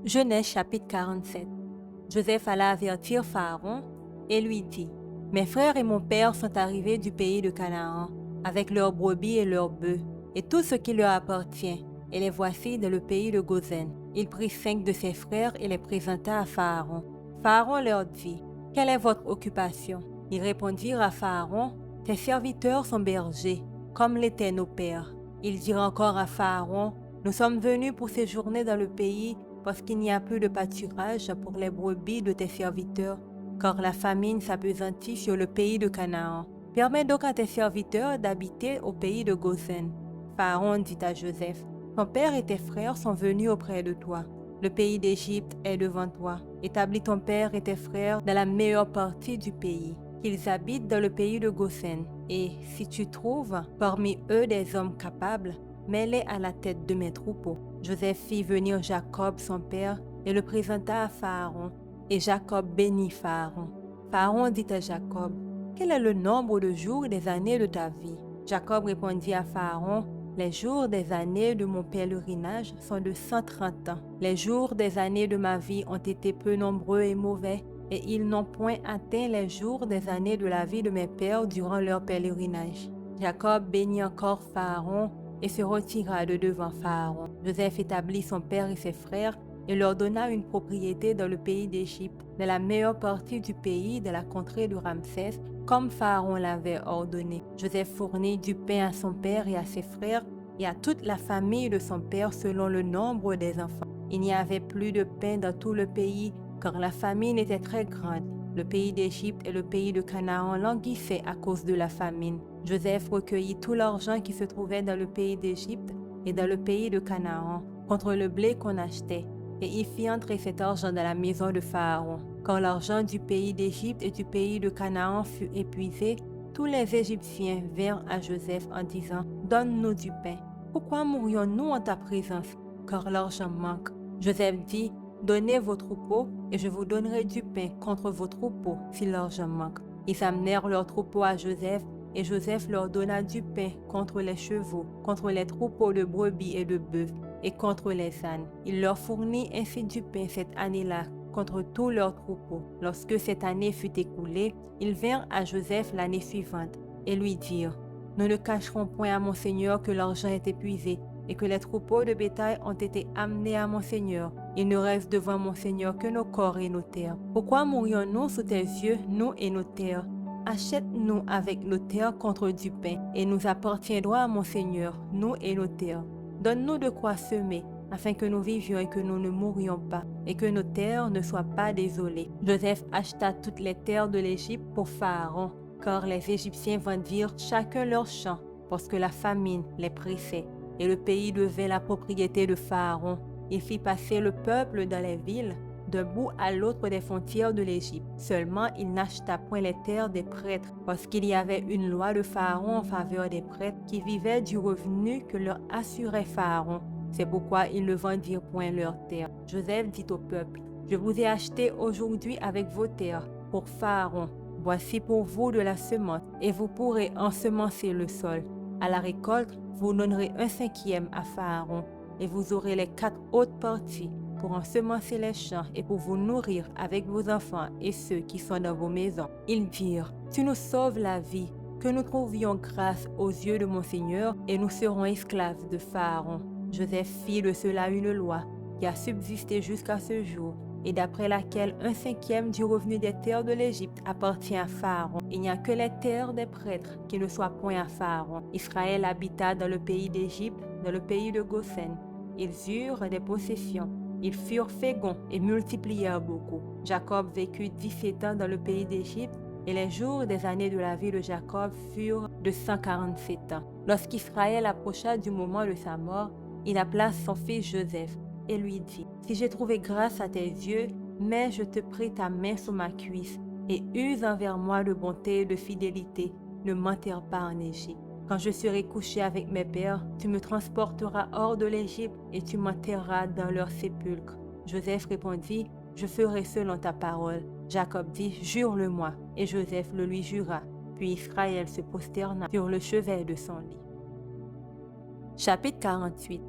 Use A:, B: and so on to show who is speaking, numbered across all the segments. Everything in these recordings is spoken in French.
A: Genèse chapitre 47. Joseph alla avertir Pharaon et lui dit, « Mes frères et mon père sont arrivés du pays de Canaan, avec leurs brebis et leurs bœufs, et tout ce qui leur appartient, et les voici dans le pays de Goshen. » Il prit 5 de ses frères et les présenta à Pharaon. Pharaon leur dit, « Quelle est votre occupation ?» Ils répondirent à Pharaon, « Tes serviteurs sont bergers, comme l'étaient nos pères. » Ils dirent encore à Pharaon, « Nous sommes venus pour séjourner dans le pays, parce qu'il n'y a plus de pâturage pour les brebis de tes serviteurs, car la famine s'appesantit sur le pays de Canaan. Permets donc à tes serviteurs d'habiter au pays de Goshen. » Pharaon dit à Joseph, « Ton père et tes frères sont venus auprès de toi. Le pays d'Égypte est devant toi. Établis ton père et tes frères dans la meilleure partie du pays, qu'ils habitent dans le pays de Goshen. Et si tu trouves parmi eux des hommes capables, mets-les à la tête de mes troupeaux. » Joseph fit venir Jacob, son père, et le présenta à Pharaon. Et Jacob bénit Pharaon. Pharaon dit à Jacob, « Quel est le nombre de jours des années de ta vie ?» Jacob répondit à Pharaon, « Les jours des années de mon pèlerinage sont de 130 ans. Les jours des années de ma vie ont été peu nombreux et mauvais, et ils n'ont point atteint les jours des années de la vie de mes pères durant leur pèlerinage. » Jacob bénit encore Pharaon et se retira de devant Pharaon. Joseph établit son père et ses frères et leur donna une propriété dans le pays d'Égypte, dans la meilleure partie du pays, de la contrée de Ramsès, comme Pharaon l'avait ordonné. Joseph fournit du pain à son père et à ses frères et à toute la famille de son père selon le nombre des enfants. Il n'y avait plus de pain dans tout le pays, car la famine était très grande. Le pays d'Égypte et le pays de Canaan languissaient à cause de la famine. Joseph recueillit tout l'argent qui se trouvait dans le pays d'Égypte et dans le pays de Canaan contre le blé qu'on achetait, et il fit entrer cet argent dans la maison de Pharaon. Quand l'argent du pays d'Égypte et du pays de Canaan fut épuisé, tous les Égyptiens vinrent à Joseph en disant, « Donne-nous du pain. Pourquoi mourions-nous en ta présence, car l'argent manque ?» Joseph dit, « Donnez vos troupeaux, et je vous donnerai du pain contre vos troupeaux si l'argent manque. » Ils amenèrent leurs troupeaux à Joseph, et Joseph leur donna du pain contre les chevaux, contre les troupeaux de brebis et de bœufs, et contre les ânes. Il leur fournit ainsi du pain cette année-là contre tous leurs troupeaux. Lorsque cette année fut écoulée, ils vinrent à Joseph l'année suivante et lui dirent, « Nous ne cacherons point à mon Seigneur que l'argent est épuisé et que les troupeaux de bétail ont été amenés à mon Seigneur. Il ne reste devant mon Seigneur que nos corps et nos terres. Pourquoi mourions-nous sous tes yeux, nous et nos terres? Achète-nous avec nos terres contre du pain, et nous appartiendrons à mon Seigneur, nous et nos terres. Donne-nous de quoi semer, afin que nous vivions et que nous ne mourions pas, et que nos terres ne soient pas désolées. » Joseph acheta toutes les terres de l'Égypte pour Pharaon, car les Égyptiens vendirent chacun leur champ, parce que la famine les pressait, et le pays devint la propriété de Pharaon. Il fit passer le peuple dans les villes, d'un bout à l'autre des frontières de l'Égypte. Seulement, il n'acheta point les terres des prêtres, parce qu'il y avait une loi de Pharaon en faveur des prêtres qui vivaient du revenu que leur assurait Pharaon. C'est pourquoi ils ne vendirent point leurs terres. Joseph dit au peuple, « Je vous ai acheté aujourd'hui avec vos terres pour Pharaon. Voici pour vous de la semence, et vous pourrez ensemencer le sol. À la récolte, vous donnerez 1/5 à Pharaon, et vous aurez les 4 autres parties pour ensemencer les champs et pour vous nourrir avec vos enfants et ceux qui sont dans vos maisons. » Ils dirent, « Tu nous sauves la vie, que nous trouvions grâce aux yeux de mon Seigneur, et nous serons esclaves de Pharaon. » Joseph fit de cela une loi qui a subsisté jusqu'à ce jour, et d'après laquelle 1/5 du revenu des terres de l'Égypte appartient à Pharaon. Il n'y a que les terres des prêtres qui ne soient point à Pharaon. Israël habita dans le pays d'Égypte, dans le pays de Goshen. Ils eurent des possessions. Ils furent féconds et multiplièrent beaucoup. Jacob vécut 17 ans dans le pays d'Égypte, et les jours des années de la vie de Jacob furent de 147 ans. Lorsqu'Israël approcha du moment de sa mort, il appela son fils Joseph et lui dit, « Si j'ai trouvé grâce à tes yeux, mets, je te prie, ta main sur ma cuisse, et use envers moi de bonté et de fidélité. Ne m'enterre pas en Égypte. Quand je serai couché avec mes pères, tu me transporteras hors de l'Égypte et tu m'enterreras dans leur sépulcre. » Joseph répondit, « Je ferai selon ta parole. » Jacob dit, « Jure-le-moi. » Et Joseph le lui jura. Puis Israël se prosterna sur le chevet de son lit. Chapitre 48.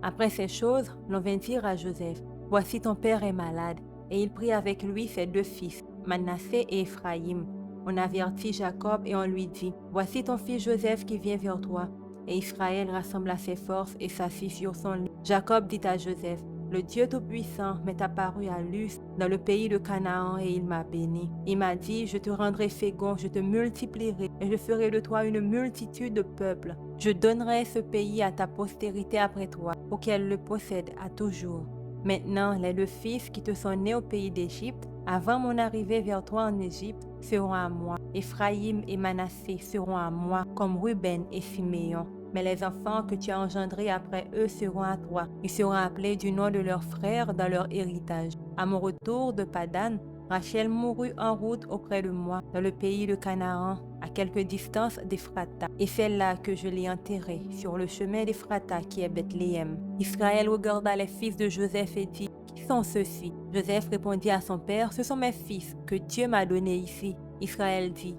A: Après ces choses, l'on vint dire à Joseph, voici ton père est malade. Et il prit avec lui ses 2 fils, Manassé et Éphraïm. On avertit Jacob et on lui dit, voici ton fils Joseph qui vient vers toi. Et Israël rassembla ses forces et s'assit sur son lit. Jacob dit à Joseph, le Dieu Tout-Puissant m'est apparu à Luz dans le pays de Canaan et il m'a béni. Il m'a dit, je te rendrai fécond, je te multiplierai et je ferai de toi une multitude de peuples. Je donnerai ce pays à ta postérité après toi pour qu'elle le possède à toujours. Maintenant, les 2 fils qui te sont nés au pays d'Égypte, avant mon arrivée vers toi en Égypte, seront à moi. Éphraïm et Manassé seront à moi, comme Ruben et Siméon. Mais les enfants que tu as engendrés après eux seront à toi. Ils seront appelés du nom de leurs frères dans leur héritage. À mon retour de Padan, Rachel mourut en route auprès de moi, dans le pays de Canaan, à quelque distance d'Ephrata. Et c'est là que je l'ai enterrée, sur le chemin d'Ephrata qui est Bethléem. Israël regarda les fils de Joseph et dit, qui sont ceux-ci? Joseph répondit à son père, ce sont mes fils que Dieu m'a donnés ici. Israël dit,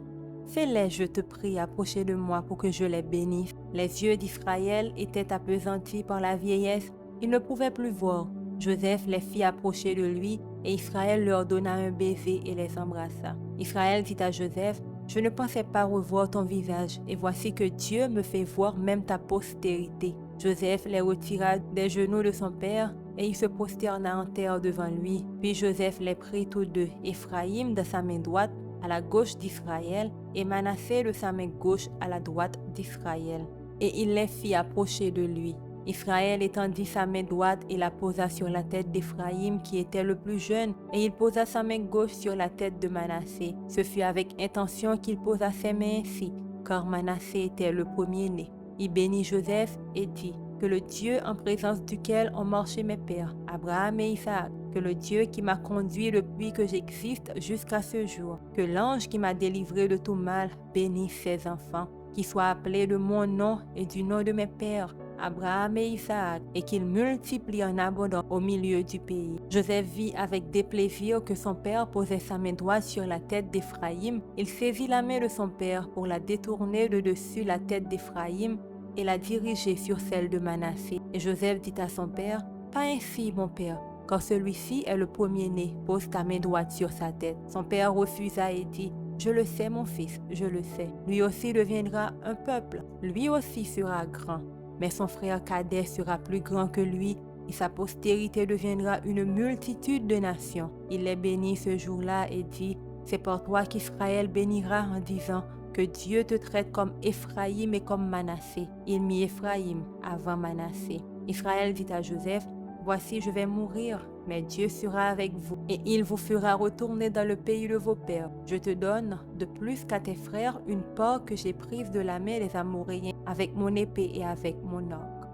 A: fais-les, je te prie, approcher de moi pour que je les bénisse. Les yeux d'Israël étaient appesantis par la vieillesse, ils ne pouvaient plus voir. Joseph les fit approcher de lui, et Israël leur donna un baiser et les embrassa. Israël dit à Joseph, je ne pensais pas revoir ton visage, et voici que Dieu me fait voir même ta postérité. Joseph les retira des genoux de son père, et il se prosterna en terre devant lui. Puis Joseph les prit tous deux, Éphraïm de sa main droite, à la gauche d'Israël, et Manassé de sa main gauche à la droite d'Israël. Et il les fit approcher de lui. Israël étendit sa main droite et la posa sur la tête d'Éphraïm qui était le plus jeune, et il posa sa main gauche sur la tête de Manassé. Ce fut avec intention qu'il posa ses mains ainsi, car Manassé était le premier-né. Il bénit Joseph et dit, que le Dieu en présence duquel ont marché mes pères, Abraham et Isaac, que le Dieu qui m'a conduit depuis que j'existe jusqu'à ce jour, que l'ange qui m'a délivré de tout mal bénisse ses enfants, qui soient appelés de mon nom et du nom de mes pères, Abraham et Isaac, et qu'il multiplie en abondance au milieu du pays. Joseph vit avec déplaisir que son père posait sa main droite sur la tête d'Éphraïm. Il saisit la main de son père pour la détourner de dessus la tête d'Éphraïm et la diriger sur celle de Manassé. Et Joseph dit à son père, pas ainsi, mon père, car celui-ci est le premier-né, pose ta main droite sur sa tête. Son père refusa et dit, je le sais, mon fils, je le sais. Lui aussi deviendra un peuple, lui aussi sera grand. Mais son frère cadet sera plus grand que lui, et sa postérité deviendra une multitude de nations. Il les bénit ce jour-là et dit, c'est par toi qu'Israël bénira en disant, que Dieu te traite comme Éphraïm et comme Manassé. Il mit Éphraïm avant Manassé. Israël dit à Joseph, voici je vais mourir, mais Dieu sera avec vous, et il vous fera retourner dans le pays de vos pères. Je te donne, de plus qu'à tes frères, une part que j'ai prise de la main des Amoréens, avec mon épée et avec mon arc.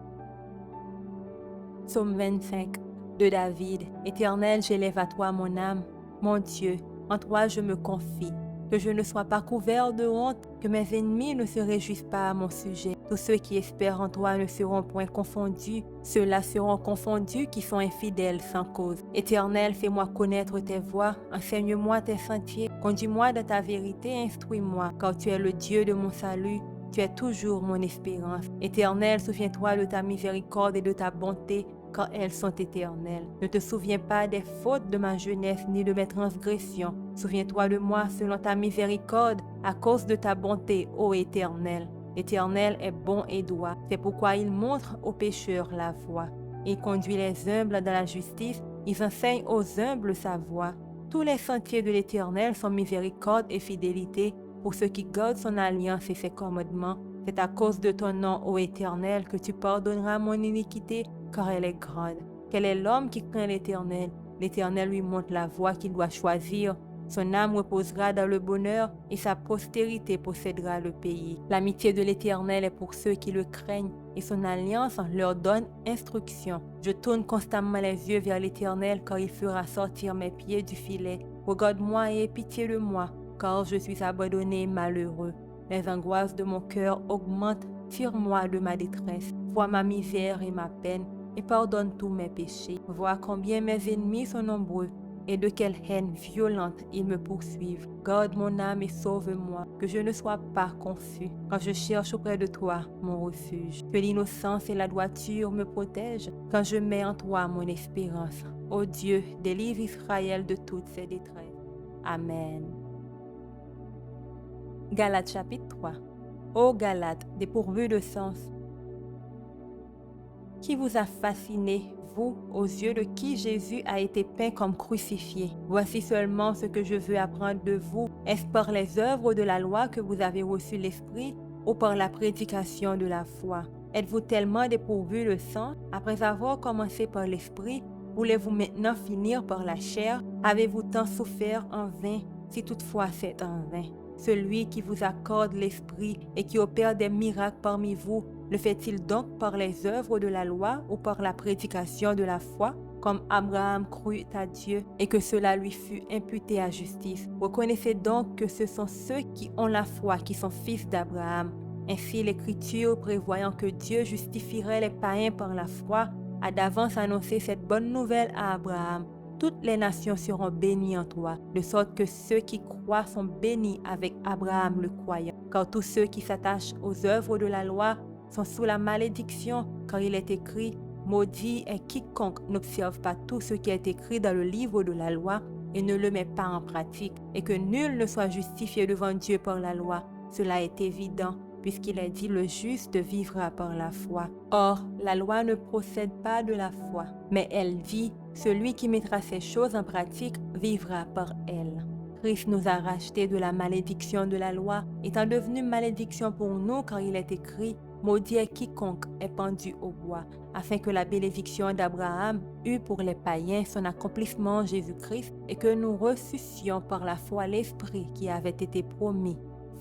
A: Psaume 25 de David. Éternel, j'élève à toi mon âme. Mon Dieu, en toi je me confie. Que je ne sois pas couvert de honte, que mes ennemis ne se réjouissent pas à mon sujet. Tous ceux qui espèrent en toi ne seront point confondus. Ceux-là seront confondus qui sont infidèles sans cause. Éternel, fais-moi connaître tes voies, enseigne-moi tes sentiers, conduis-moi dans ta vérité, instruis-moi, car tu es le Dieu de mon salut. Tu es toujours mon espérance. Éternel, souviens-toi de ta miséricorde et de ta bonté, car elles sont éternelles. Ne te souviens pas des fautes de ma jeunesse ni de mes transgressions. Souviens-toi de moi selon ta miséricorde, à cause de ta bonté, ô Éternel. L'Éternel est bon et droit, c'est pourquoi il montre aux pécheurs la voie. Il conduit les humbles dans la justice, il enseigne aux humbles sa voie. Tous les sentiers de l'Éternel sont miséricorde et fidélité pour ceux qui gardent son alliance et ses commandements. C'est à cause de ton nom, ô Éternel, que tu pardonneras mon iniquité, car elle est grande. Quel est l'homme qui craint l'Éternel? L'Éternel lui montre la voie qu'il doit choisir. Son âme reposera dans le bonheur et sa postérité possédera le pays. L'amitié de l'Éternel est pour ceux qui le craignent et son alliance leur donne instruction. Je tourne constamment les yeux vers l'Éternel car il fera sortir mes pieds du filet. Regarde-moi et aie pitié de moi, car je suis abandonné et malheureux. Les angoisses de mon cœur augmentent. Tire-moi de ma détresse. Vois ma misère et ma peine et pardonne tous mes péchés. Vois combien mes ennemis sont nombreux. et de quelle haine violente ils me poursuivent. Garde mon âme et sauve-moi, que je ne sois pas confus quand je cherche auprès de toi mon refuge. Que l'innocence et la droiture me protègent quand je mets en toi mon espérance. Ô Dieu, délivre Israël de toutes ses détresses. Amen. Galates chapitre 3. Ô Galates, dépourvus de sens, qui vous a fasciné, vous, aux yeux de qui Jésus a été peint comme crucifié. Voici seulement ce que je veux apprendre de vous. Est-ce par les œuvres de la loi que vous avez reçu l'Esprit ou par la prédication de la foi? Êtes-vous tellement dépourvus de sens? Après avoir commencé par l'Esprit, voulez-vous maintenant finir par la chair? Avez-vous tant souffert en vain, si toutefois c'est en vain? Celui qui vous accorde l'Esprit et qui opère des miracles parmi vous, le fait-il donc par les œuvres de la loi ou par la prédication de la foi, comme Abraham crut à Dieu et que cela lui fut imputé à justice? Reconnaissez donc que ce sont ceux qui ont la foi qui sont fils d'Abraham. Ainsi l'Écriture, prévoyant que Dieu justifierait les païens par la foi, a d'avance annoncé cette bonne nouvelle à Abraham. Toutes les nations seront bénies en toi, de sorte que ceux qui croient sont bénis avec Abraham le croyant. Car tous ceux qui s'attachent aux œuvres de la loi sont sous la malédiction, car il est écrit « Maudit est quiconque n'observe pas tout ce qui est écrit dans le livre de la loi et ne le met pas en pratique, et que nul ne soit justifié devant Dieu par la loi. Cela est évident, puisqu'il est dit « Le juste vivra par la foi ». Or, la loi ne procède pas de la foi, mais elle dit « Celui qui mettra ces choses en pratique vivra par elles ». Christ nous a rachetés de la malédiction de la loi, étant devenu malédiction pour nous, car il est écrit « Maudit est quiconque est pendu au bois », afin que la bénédiction d'Abraham eût pour les païens son accomplissement en Jésus-Christ et que nous reçussions par la foi l'Esprit qui avait été promis.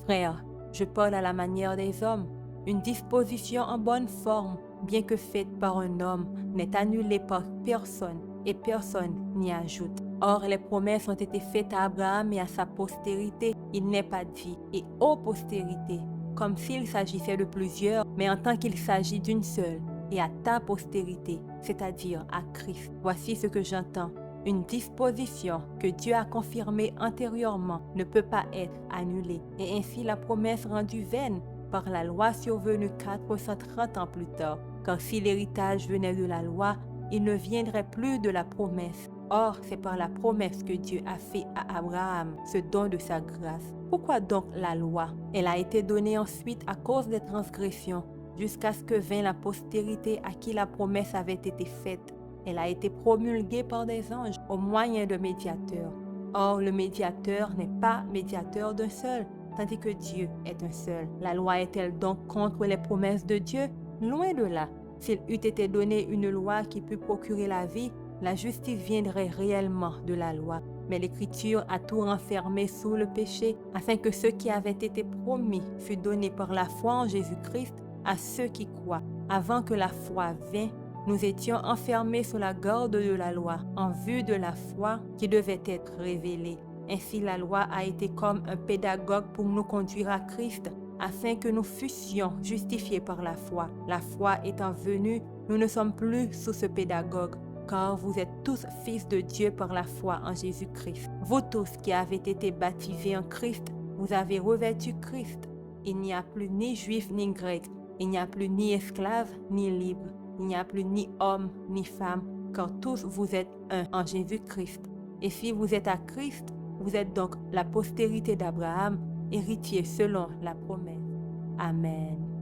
A: Frères, je parle à la manière des hommes. Une disposition en bonne forme, bien que faite par un homme, n'est annulée par personne et personne n'y ajoute. Or, les promesses ont été faites à Abraham et à sa postérité. Il n'est pas dit « et aux postérités », comme s'il s'agissait de plusieurs, mais en tant qu'il s'agit d'une seule, et à ta postérité, c'est-à-dire à Christ. Voici ce que j'entends. Une disposition que Dieu a confirmée antérieurement ne peut pas être annulée, et ainsi la promesse rendue vaine par la loi survenue 430 ans plus tard. Car si l'héritage venait de la loi, il ne viendrait plus de la promesse. Or, c'est par la promesse que Dieu a fait à Abraham ce don de sa grâce. Pourquoi donc la loi? Elle a été donnée ensuite à cause des transgressions, jusqu'à ce que vint la postérité à qui la promesse avait été faite. Elle a été promulguée par des anges au moyen de médiateurs. Or, le médiateur n'est pas médiateur d'un seul, tandis que Dieu est un seul. La loi est-elle donc contre les promesses de Dieu? Loin de là. S'il eût été donné une loi qui pût procurer la vie, la justice viendrait réellement de la loi. Mais l'Écriture a tout renfermé sous le péché, afin que ce qui avait été promis fût donné par la foi en Jésus-Christ à ceux qui croient. Avant que la foi vînt, nous étions enfermés sous la garde de la loi, en vue de la foi qui devait être révélée. Ainsi la loi a été comme un pédagogue pour nous conduire à Christ, afin que nous fussions justifiés par la foi. La foi étant venue, nous ne sommes plus sous ce pédagogue, car vous êtes tous fils de Dieu par la foi en Jésus-Christ. Vous tous qui avez été baptisés en Christ, vous avez revêtu Christ. Il n'y a plus ni juif ni grec, il n'y a plus ni esclave ni libre, il n'y a plus ni homme ni femme, car tous vous êtes un en Jésus-Christ. Et si vous êtes à Christ, vous êtes donc la postérité d'Abraham, héritier selon la promesse. Amen.